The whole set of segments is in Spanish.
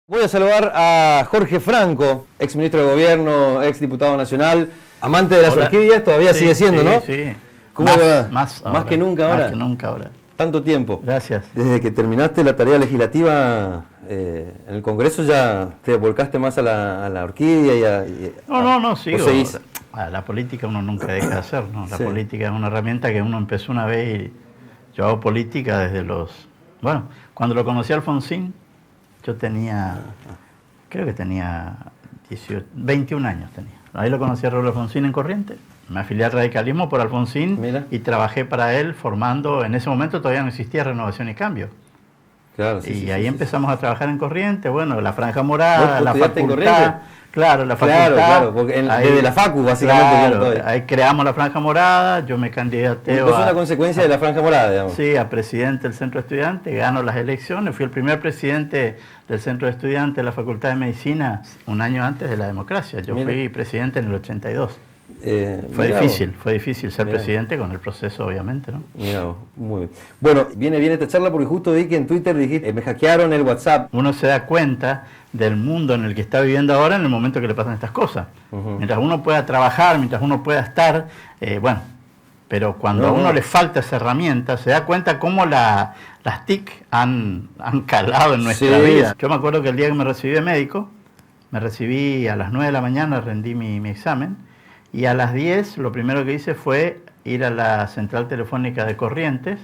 Voy a saludar a Jorge Franco, ex ministro de Gobierno, ex diputado nacional, amante de las orquídeas, todavía sigue siendo, ¿no? Sí, ¿Cómo va? Más que nunca ahora. Más que nunca ahora. Tanto tiempo. Gracias. Desde que terminaste la tarea legislativa en el Congreso ya te volcaste más a la orquídea No, sigo. seguís. La política uno nunca deja de hacer, ¿no? La Sí. política es una herramienta que uno empezó una vez y yo hago política desde Bueno, cuando lo conocí a Alfonsín, yo creo que tenía 21 años tenía. Ahí lo conocí a Raúl Alfonsín en Corrientes. Me afilié al radicalismo por Alfonsín. Mira. Y trabajé para él formando, en ese momento todavía no existía Renovación y Cambio. Claro, Y ahí empezamos a trabajar en Corrientes, bueno, la Franja Morada, la estudiaste en facultad. Corrientes? Claro, la facultad. Claro, porque desde la facu básicamente. Claro, ahí creamos la Franja Morada, yo me candidaté Es una consecuencia de la Franja Morada, digamos. Sí, a presidente del Centro de Estudiantes, gano las elecciones, fui el primer presidente del Centro de Estudiantes de la Facultad de Medicina un año antes de la democracia. Yo fui presidente en el 82. Fue difícil ser presidente con el proceso, obviamente, ¿no? Mirá vos, muy bien. Bueno, viene bien esta charla porque justo vi que en Twitter dijiste, me hackearon el WhatsApp. Uno se da cuenta del mundo en el que está viviendo ahora en el momento que le pasan estas cosas. Mientras uno pueda trabajar, mientras uno pueda estar, pero cuando a uno le falta esa herramienta, se da cuenta cómo las TIC han calado en nuestra vida. Yo me acuerdo que el día que me recibí de médico, me recibí a las 9 de la mañana, rendí mi examen, y a las 10 lo primero que hice fue ir a la central telefónica de Corrientes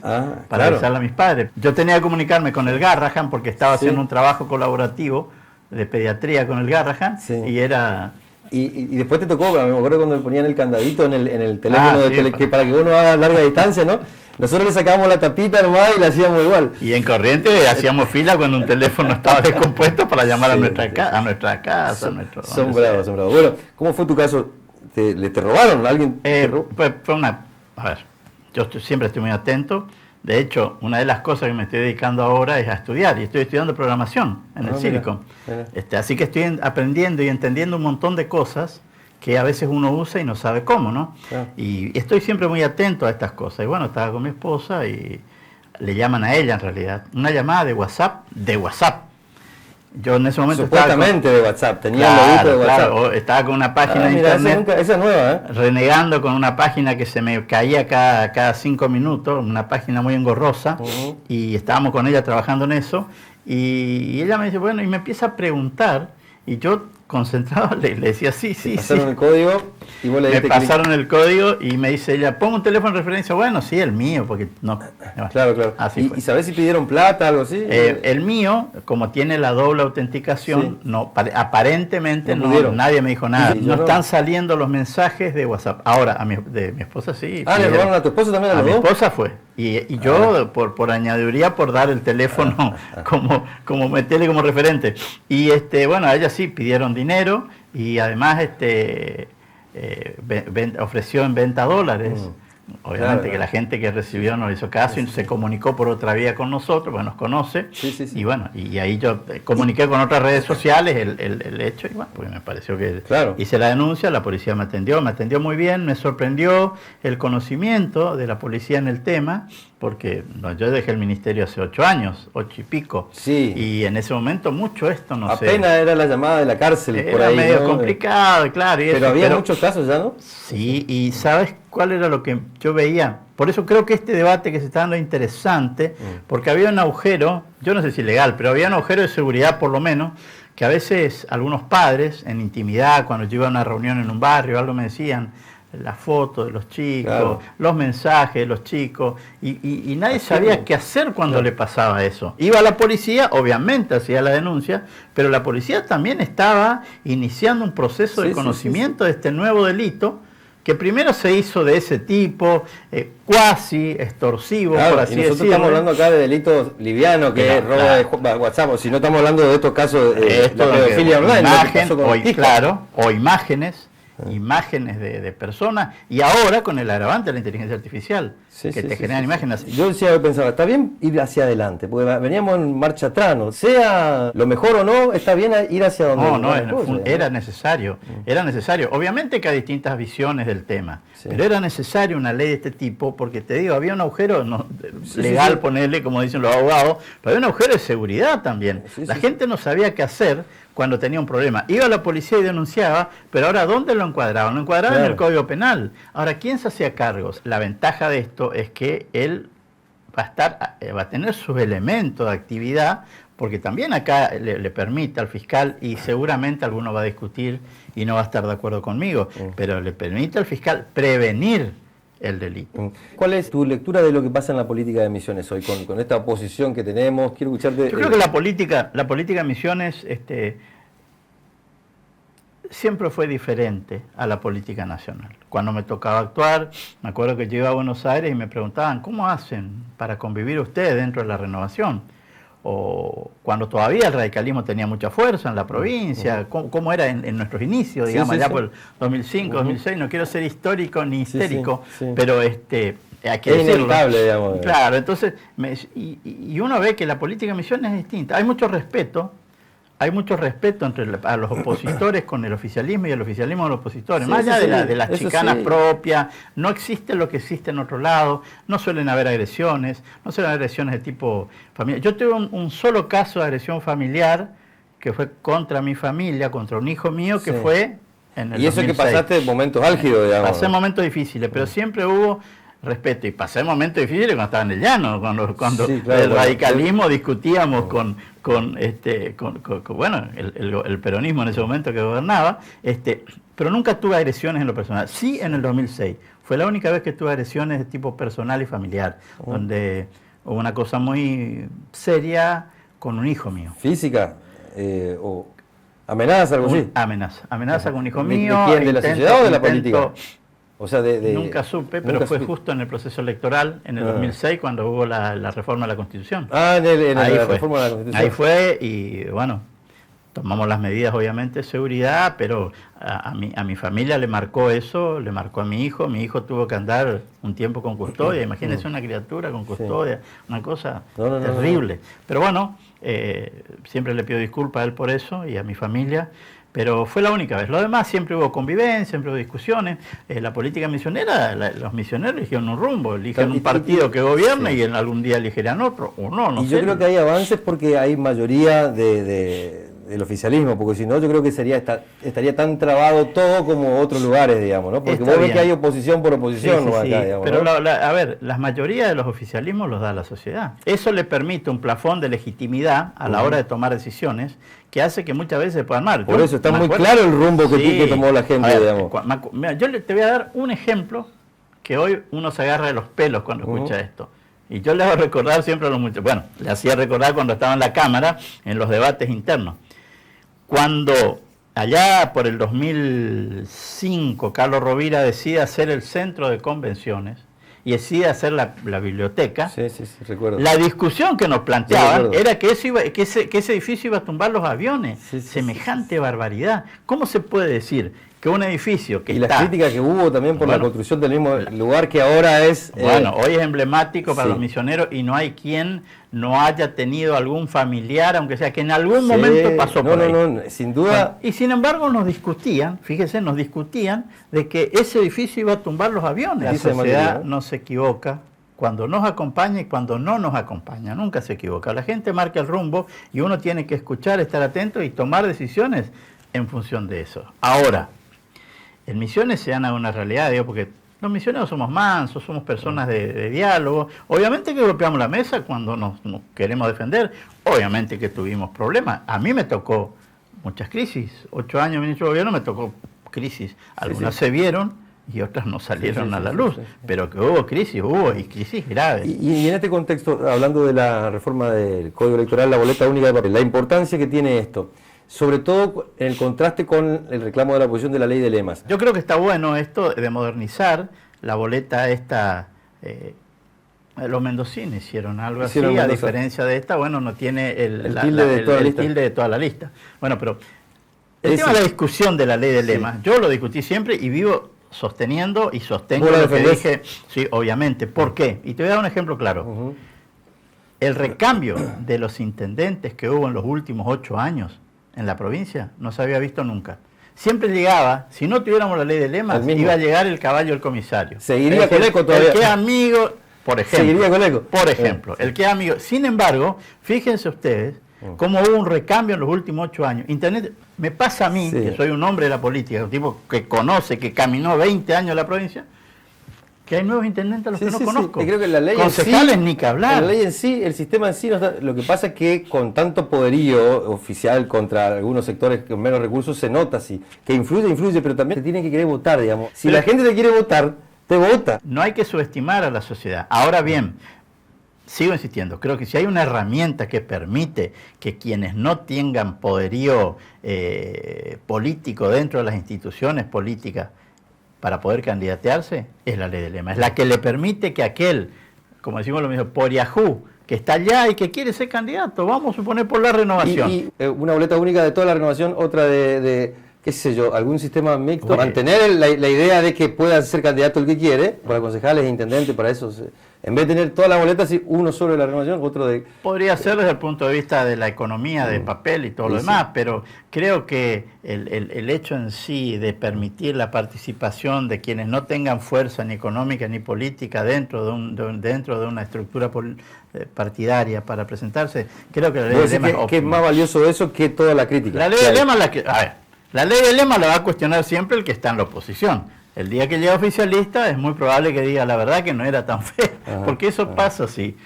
para avisarle a mis padres. Yo tenía que comunicarme con el Garrahan porque estaba haciendo un trabajo colaborativo de pediatría con el Garrahan y era... Y después te tocó, me acuerdo cuando le ponían el candadito en el teléfono que para que uno haga larga distancia, ¿no? Nosotros le sacábamos la tapita nomás y la hacíamos igual. Y en Corrientes hacíamos fila cuando un teléfono estaba descompuesto para llamar a nuestra casa. Son bravos. Bueno, ¿cómo fue tu caso? ¿Te robaron? ¿Alguien te robó? A ver, yo siempre estoy muy atento. De hecho, una de las cosas que me estoy dedicando ahora es a estudiar. Y estoy estudiando programación en el Silicon. Mira. Así que estoy aprendiendo y entendiendo un montón de cosas que a veces uno usa y no sabe cómo, ¿no? Claro. Y estoy siempre muy atento a estas cosas. Y bueno, estaba con mi esposa y le llaman a ella en realidad. Una llamada de WhatsApp. Yo en ese momento supuestamente de WhatsApp, tenía el logito de WhatsApp. Claro, estaba con una página de internet. Esa es nueva, renegando con una página que se me caía cada 5 minutos, una página muy engorrosa, y estábamos con ella trabajando en eso, y ella me dice, bueno, y me empieza a preguntar, y yo concentrado le decía sí. Pasaron el código y vos le diste pasaron el código y me dice ella, pongo un teléfono de referencia. Bueno, sí, el mío, porque no. Claro. ¿Y sabés si pidieron plata, algo así? El mío, como tiene la doble autenticación, no, aparentemente nadie me dijo nada. No están saliendo los mensajes de WhatsApp. Ahora, de mi esposa sí. ¿Le robaron a tu esposa también? A mi esposa fue. Y yo, por añadiduría, por dar el teléfono como meterle como referente. Y bueno, a ella sí pidieron dinero y además ofreció en venta dólares. Obviamente que la gente que recibió no le hizo caso y se comunicó por otra vía con nosotros, nos conoce. Y bueno, y ahí yo comuniqué con otras redes sociales el hecho y bueno, pues me pareció que hice la denuncia, la policía me atendió muy bien, me sorprendió el conocimiento de la policía en el tema, porque yo dejé el ministerio hace 8 años, 8 y pico, y en ese momento mucho esto no sé. Apenas era la llamada de la cárcel era por ahí, medio complicado, claro. Pero había muchos casos ya, ¿no? Sí, y ¿sabes cuál era lo que yo veía? Por eso creo que este debate que se está dando es interesante, porque había un agujero, yo no sé si legal, pero había un agujero de seguridad por lo menos, que a veces algunos padres, en intimidad, cuando yo iba a una reunión en un barrio, algo me decían, la foto de los chicos, los mensajes de los chicos, y nadie sabía qué hacer cuando le pasaba eso. Iba la policía, obviamente hacía la denuncia, pero la policía también estaba iniciando un proceso de conocimiento de este nuevo delito, que primero se hizo de ese tipo, cuasi extorsivo, por así decirlo. Nosotros estamos hablando acá de delitos livianos, que es robo de WhatsApp, o si no estamos hablando de estos casos de pedofilia online. O imágenes de personas, y ahora con el agravante de la inteligencia artificial. que te generan imágenes. Yo decía, pensaba, está bien ir hacia adelante, porque veníamos en marcha atrás, ¿no? Sea lo mejor o no, está bien ir hacia donde... Era necesario, era necesario. Obviamente que hay distintas visiones del tema, pero era necesario una ley de este tipo, porque te digo, había un agujero legal, ponerle, como dicen los abogados, pero había un agujero de seguridad también. La gente no sabía qué hacer cuando tenía un problema. Iba a la policía y denunciaba, pero ahora ¿dónde lo encuadraban? Lo encuadraban en el Código Penal. Ahora, ¿quién se hacía cargos? La ventaja de esto es que él va a tener sus elementos de actividad, porque también acá le permite al fiscal, y seguramente alguno va a discutir y no va a estar de acuerdo conmigo, pero le permite al fiscal prevenir el delito. ¿Cuál es tu lectura de lo que pasa en la política de Misiones hoy, con esta oposición que tenemos? Quiero escucharte. Yo creo que la política de Misiones siempre fue diferente a la política nacional. Cuando me tocaba actuar, me acuerdo que yo iba a Buenos Aires y me preguntaban, ¿cómo hacen para convivir ustedes dentro de la renovación? O cuando todavía el radicalismo tenía mucha fuerza en la provincia, ¿cómo era en nuestros inicios, digamos, allá por el 2005, 2006? No quiero ser histórico ni histérico, pero hay que decirlo. Digamos. Claro, entonces, y uno ve que la política de Misiones es distinta. Hay mucho respeto entre a los opositores con el oficialismo y el oficialismo con los opositores. Más allá de las chicanas propias, no existe lo que existe en otro lado, no suelen haber agresiones, de tipo familiar. Yo tuve un solo caso de agresión familiar que fue contra mi familia, contra un hijo mío, que fue en el 2006. Y eso 2006. Que pasaste momentos álgidos, digamos. Pasé momentos difíciles, pero siempre hubo respeto, y pasé momentos difíciles cuando estaba en el llano, cuando el radicalismo discutíamos con el peronismo en ese momento que gobernaba, pero nunca tuve agresiones en lo personal. Sí, en el 2006 fue la única vez que tuve agresiones de tipo personal y familiar, donde hubo una cosa muy seria con un hijo mío. ¿Física? ¿O amenaza, algo así? Amenaza con un hijo mío. ¿De quién? ¿De la sociedad o de la política? O sea, nunca supe, pero fue justo en el proceso electoral, en el 2006, cuando hubo la reforma de la Constitución. En la reforma de la Constitución. Ahí fue, y bueno, tomamos las medidas, obviamente, de seguridad, pero a mi familia le marcó eso, le marcó a mi hijo tuvo que andar un tiempo con custodia, imagínense una criatura con custodia, una cosa terrible. Pero bueno, siempre le pido disculpas a él por eso y a mi familia. Pero fue la única vez. Lo demás siempre hubo convivencia, siempre hubo discusiones. La política misionera, los misioneros eligieron un rumbo, eligen un partido que gobierna y en algún día elegirán otro, o no sé. Yo creo que hay avances porque hay mayoría del oficialismo, porque si no yo creo que estaría tan trabado todo como otros lugares, digamos, ¿no? Porque vos ves que hay oposición por oposición, ¿no? Acá, digamos, pero ¿no? a ver, las mayorías de los oficialismos los da la sociedad. Eso le permite un plafón de legitimidad a la hora de tomar decisiones que hace que muchas veces se puedan armar. Por eso está muy claro el rumbo que tomó la gente, digamos. Mira, yo te voy a dar un ejemplo que hoy uno se agarra de los pelos cuando escucha esto. Y yo le hago recordar siempre a los muchachos, bueno, le hacía recordar cuando estaba en la Cámara, en los debates internos. Cuando allá por el 2005 Carlos Rovira decide hacer el centro de convenciones y decide hacer la biblioteca, recuerdo. La discusión que nos planteaban era que ese edificio iba a tumbar los aviones. Semejante barbaridad. ¿Cómo se puede decir que un edificio que y las críticas que hubo también por la construcción del mismo lugar que ahora es... hoy es emblemático para los misioneros y no hay quien no haya tenido algún familiar, aunque sea que en algún momento pasó por ahí. No, sin duda... Y sin embargo nos discutían de que ese edificio iba a tumbar los aviones. La sociedad no se equivoca cuando nos acompaña y cuando no nos acompaña, nunca se equivoca. La gente marca el rumbo y uno tiene que escuchar, estar atento y tomar decisiones en función de eso. Ahora, en Misiones se dan a una realidad, porque los misioneros somos mansos, somos personas de diálogo. Obviamente que golpeamos la mesa cuando nos queremos defender. Obviamente que tuvimos problemas. A mí me tocó muchas crisis. 8 años ministro de gobierno me tocó crisis. Algunas se vieron y otras no salieron a la luz. Pero que hubo crisis graves. Y en este contexto, hablando de la reforma del Código Electoral, la boleta única de papel, la importancia que tiene esto, sobre todo en el contraste con el reclamo de la oposición de la ley de lemas. Yo creo que está bueno esto de modernizar la boleta esta. Los mendocinos hicieron algo así, a diferencia de esta, no tiene el tilde de toda la lista. Bueno, pero el tema de la discusión de la ley de lemas, yo lo discutí siempre y vivo sosteniendo y sostengo ¿Vos la lo que defendés? dije, sí, obviamente. ¿Por qué? Y te voy a dar un ejemplo claro. El recambio de los intendentes que hubo en los últimos 8 años en la provincia no se había visto nunca. Siempre llegaba, si no tuviéramos la ley de lemas, iba a llegar el caballo del comisario. Seguiría Coleco todavía. El que es amigo, por ejemplo. Seguiría Coleco. Por ejemplo, el que es amigo. Sin embargo, fíjense ustedes cómo hubo un recambio en los últimos 8 años. Internet, me pasa a mí, que soy un hombre de la política, un tipo que conoce, que caminó 20 años en la provincia, que hay nuevos intendentes a los que no conozco. Y creo que la ley concejales en sí, ni que hablar. La ley en sí, el sistema en sí, no está, lo que pasa es que con tanto poderío oficial contra algunos sectores con menos recursos se nota así, que influye, pero también te tiene que querer votar, digamos. Si la gente te quiere votar, te vota. No hay que subestimar a la sociedad. Ahora bien, sigo insistiendo, creo que si hay una herramienta que permite que quienes no tengan poderío político dentro de las instituciones políticas para poder candidatearse, es la ley de lema. Es la que le permite que aquel, como decimos lo mismo, por Yahoo, que está allá y que quiere ser candidato, vamos a suponer por la renovación. Y una boleta única de toda la renovación, otra de qué sé yo, algún sistema mixto. Mantener la idea de que pueda ser candidato el que quiere, para concejales e intendentes, para eso. En vez de tener todas las boletas, uno solo de la renovación, otro de... Podría ser desde el punto de vista de la economía, de papel y todo lo demás, pero creo que el hecho en sí de permitir la participación de quienes no tengan fuerza ni económica ni política dentro de una estructura partidaria para presentarse, creo que la ley de lema que es más valioso eso que toda la crítica. La ley de lema, la ley de lema la va a cuestionar siempre el que está en la oposición. El día que llega oficialista es muy probable que diga la verdad que no era tan feo, porque eso pasa así.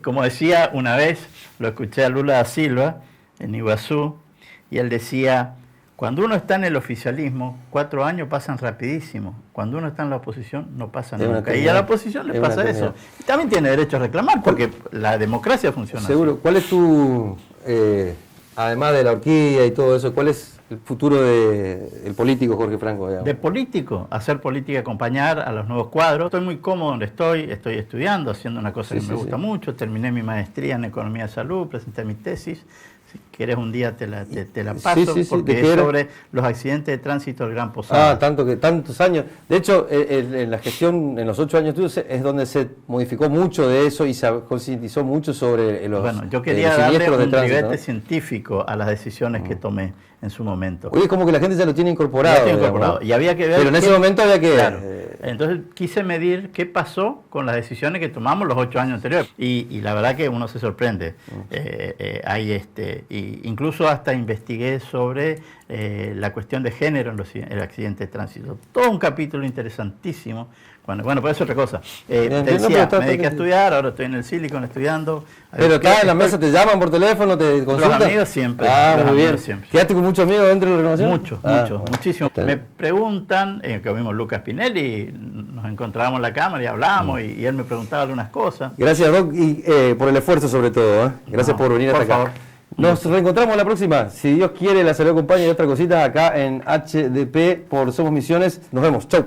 Como decía una vez, lo escuché a Lula da Silva en Iguazú, y él decía, cuando uno está en el oficialismo, 4 años pasan rapidísimo. Cuando uno está en la oposición, no pasa nunca. Y a la oposición le pasa eso. Y también tiene derecho a reclamar, porque la democracia funciona seguro. así. ¿Cuál es tu, además de la horquilla y todo eso, cuál es el futuro del político Jorge Franco? Digamos? De político, hacer política, acompañar a los nuevos cuadros. Estoy muy cómodo donde estoy estudiando, haciendo una cosa que me gusta mucho. Terminé mi maestría en Economía de Salud, presenté mi tesis. Si quieres un día te la paso, porque es sobre los accidentes de tránsito del Gran Posada. Tantos años. De hecho, en la gestión, en los 8 años tuyos, es donde se modificó mucho de eso y se concientizó mucho sobre los Bueno, yo quería darle un ribete científico a las decisiones que tomé en su momento. Oye, es como que la gente ya lo tiene incorporado. ¿No? Y había que ver. Pero en ese momento había que... Claro. Entonces quise medir qué pasó con las decisiones que tomamos los 8 años anteriores. Y la verdad que uno se sorprende. Incluso hasta investigué sobre la cuestión de género en el accidente de tránsito. Todo un capítulo interesantísimo. Bueno, por eso otra cosa. Te decía, me dediqué a estudiar, ahora estoy en el Silicon estudiando. Pero acá en la mesa te llaman por teléfono, te consultan. Los amigos siempre. Muy bien. Siempre. ¿Quedaste con muchos amigos dentro de la renovación? Muchísimo. Me preguntan, que vimos Lucas Pinelli, nos encontrábamos en la cámara y hablábamos, y él me preguntaba algunas cosas. Gracias, Doc, y por el esfuerzo sobre todo. Gracias por venir hasta acá. Favor. Nos reencontramos la próxima. Si Dios quiere, la salud acompaña y otra cosita acá en HDP por Somos Misiones. Nos vemos. Chau.